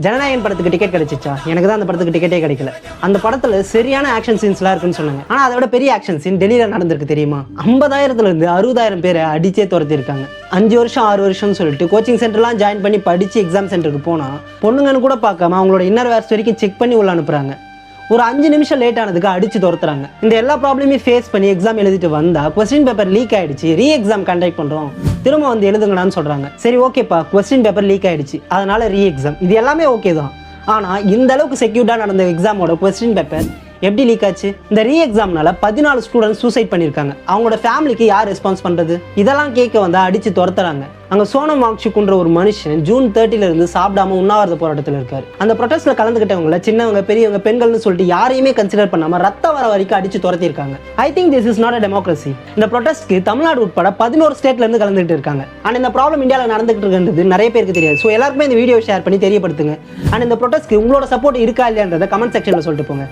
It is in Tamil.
ஜனநாயகன் படத்துக்கு டிக்கெட் கிடைச்சிச்சா? எனக்கு தான் அந்த படத்துக்கு டிக்கெட்டே கிடைக்கல. அந்த படத்துல சரியான ஆக்ஷன் சீன்ஸ்லாம் இருக்குன்னு சொன்னாங்க. ஆனா அதை விட பெரிய ஆக்ஷன் சீன் டெல்லியில நடந்திருக்கு தெரியுமா? 50,000 இருந்து 60,000 பேரை அடிச்சே துரத்திருக்காங்க. 5 வருஷம் 6 வருஷம்னு சொல்லிட்டு கோச்சிங் சென்டர்லாம் ஜாயின் பண்ணி படிச்சு எக்ஸாம் சென்டருக்கு போனா பொண்ணுங்கன்னு கூட பார்க்காம அவங்களோட இன்னர் வேர்ஸ் வரைக்கும் செக் பண்ணி உள்ள அனுப்புறாங்க. ஒரு 5 நிமிஷம் லேட் ஆனதுக்கு அடிச்சு துரத்துறாங்க. இந்த எல்லா ப்ராப்ளமே ஃபேஸ் பண்ணி எக்ஸாம் எழுதிட்டு வந்தா கொஸ்டின் பேப்பர் லீக் ஆயிடுச்சு, ரீ எக்ஸாம் கண்டக்ட் பண்றோம், திரும்ப வந்து எழுதுங்கடான்னு சொல்றாங்க. சரி ஓகேப்பா, கொஸ்டின் பேப்பர் லீக் ஆயிடுச்சு, அதனால ரீ எக்ஸாம், இது எல்லாமே ஓகே தான். ஆனா இந்த அளவுக்கு செக்யூர்டா நடந்த எக்ஸாமோட கொஸ்டின் பேப்பர் எப்படி லீக் ஆச்சு? இந்த ரீ எக்ஸாம்னால 14 ஸ்டூடெண்ட்ஸ் சூசைட் பண்ணிருக்காங்க. அவங்களோட ஃபேமிலிக்கு யார் ரெஸ்பான்ஸ் பண்றது? இதெல்லாம் கேட்க வந்தா அடிச்சு துரத்துறாங்க. அங்க சோனம் வாங்சுக்ன்ற ஒரு மனுஷன் ஜூன் 30 இருந்து சாப்பிடாம உண்ணாவிரத போராட்டத்தில் இருக்காரு. அந்த ப்ரொடெஸ்ட்ல கலந்துக்கிட்டவங்கள சின்னவங்க பெரியவங்க பெண்கள்னு சொல்லிட்டு யாரையுமே கன்சிடர் பண்ணாம ரத்த வர வரைக்கும் அடிச்சு துரத்திருக்காங்க. I think this is not a democracy. இந்த ப்ரொடெஸ்ட்க்கு தமிழ்நாடு உட்பட 11 ஸ்டேட்ல இருந்து கலந்துட்டு இருக்காங்க. அண்ட் இந்த ப்ராப்ளம் இந்தியாவில் நடந்துகிட்டு இருக்குன்றது நிறைய பேருக்கு தெரியாது. ஸோ எல்லாருக்குமே இந்த வீடியோ ஷேர் பண்ணி தெரியப்படுத்துங்க. அண்ட் இந்த ப்ரொடெஸ்ட்க்கு உங்களோட சப்போர்ட் இருக்கா இல்லையான்றதை கமெண்ட் செக்ஷன்ல சொல்லிட்டு போங்க.